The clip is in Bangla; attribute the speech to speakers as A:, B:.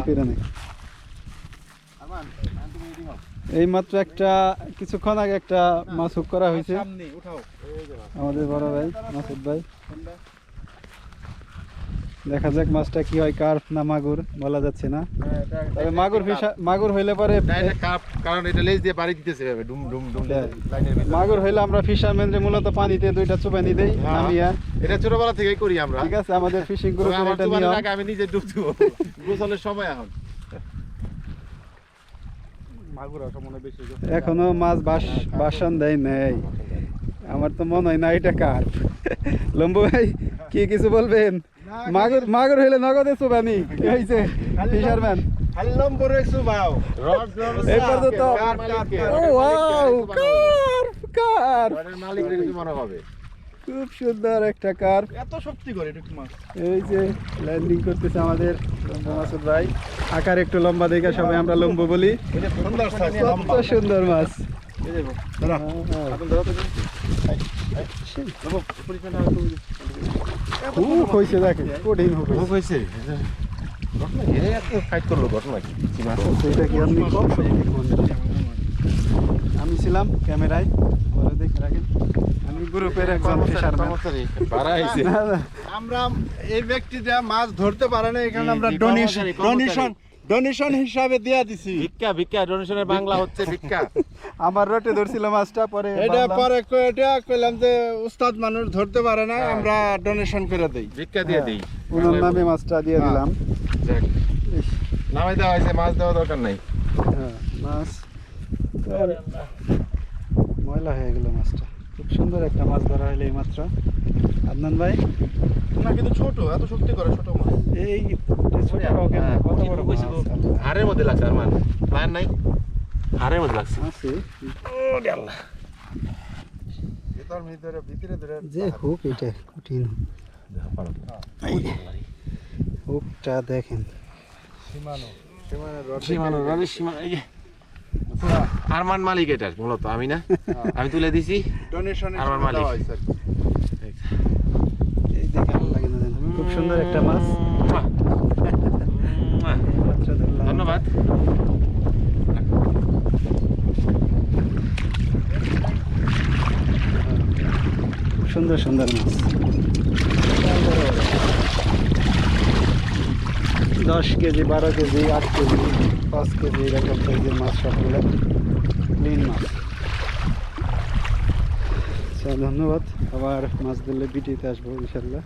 A: করে নেই। এই মাত্র একটা কিছুক্ষণ আগে একটা মাছ হুক করা হয়েছে আমাদের বড় ভাই মাসুদ ভাই। দেখা যাক মাছটা কি হয়, কার্প না মাগুর বলা যাচ্ছে না, তবে মাগুর হইলে পরে
B: কারণ এটা লেজ দিয়ে বাড়ি দিতেছে ডুম ডুম ডুম
A: মাগুর হইলে আমরা ফিশারম্যানদের মূলত পানিতে দুইটা চুবানি দেই নামিয়া।
B: এটা ছোটবেলা থেকেই করি আমরা,
A: ঠিক আছে, আমাদের ফিশিং গ্রুপে এটা নিয়ম।
B: আমি নিজে ডুব দিব, গোসলের সময় এখন
A: এখনো মাছ বাসন দেয় নেই, আমার তো মনে হয় না এটা কার্প। লম্বু ভাই কি কিছু বলবেন? মাগুর হইলে নগদে চুবানি কি হয়েছে ফিশারম্যান? এই পর্যন্ত খুব সুন্দর একটা কার্প,
B: এত শক্তি করে এটা মাছ।
A: এই যে ল্যান্ডিং করতেছে আমাদের লম্বু মাসুদ ভাই। আকার একটু লম্বা দেখে সবাই আমরা লম্বু বলি। কত সুন্দর মাছ। হুক হয়েছে, দেখে কঠিন হুক হয়েছে। আমি ছিলাম ক্যামেরায়, দেখে রাখেন আমি গ্রুপের একজন ফিশারম্যান।
C: আমরা এই ব্যক্তিটা মাছ ধরতে পারে না, এখানে আমরা ডোনেশন হিসাবে দিয়া দিছি।
B: ভিক্ষা ডোনেশনের বাংলা হচ্ছে ভিক্ষা।
A: আমার রটে ধরছিল মাছটা, পরে
C: এটা কইলাম যে উস্তাদ মানুষ ধরতে পারে না, আমরা ডোনেশন করে দেই,
B: ভিক্ষা দিয়ে দেই,
A: ওনার নামে মাছটা দিয়ে দিলাম।
B: নামে দেওয়া হয়েছে, মাছ দেওয়া দরকার নাই।
A: মাছ ময়লা হয়ে গেল মাছটা। খুব সুন্দর একটা মাছ ধরা হইলো এই মাত্র। আদনান ভাই
C: না কিন্তু ছোট, এত শক্তি করে ছোট মাছ।
A: এই কত বড় মাছ,
B: হাড়ের মধ্যে লাগছে। আর মান প্ল্যান নাই, হাড়ের মধ্যে লাগছে।
A: আছে
B: ওরে আল্লাহ,
C: ভিতরে ধরে
A: যে হুক, এটা কঠিন হুকটা দেখেন।
B: আরমান মালিক এটার মূলত, আমি না, আমি তুলে দিছি
C: ডোনেশনের
B: আরমান মালিক।
A: এই দেখে ভালো লাগে না? খুব সুন্দর একটা মাছ,
B: ধন্যবাদ।
A: সুন্দর সুন্দর মাছ, 10 কেজি 12 কেজি 8 কেজি 5 কেজি এরকম সাইজের মাছ, সবগুলো ক্লিন মাছ। আচ্ছা, ধন্যবাদ। আবার মাছ ধরলে ভিডিওতে আসবো ইনশাল্লাহ।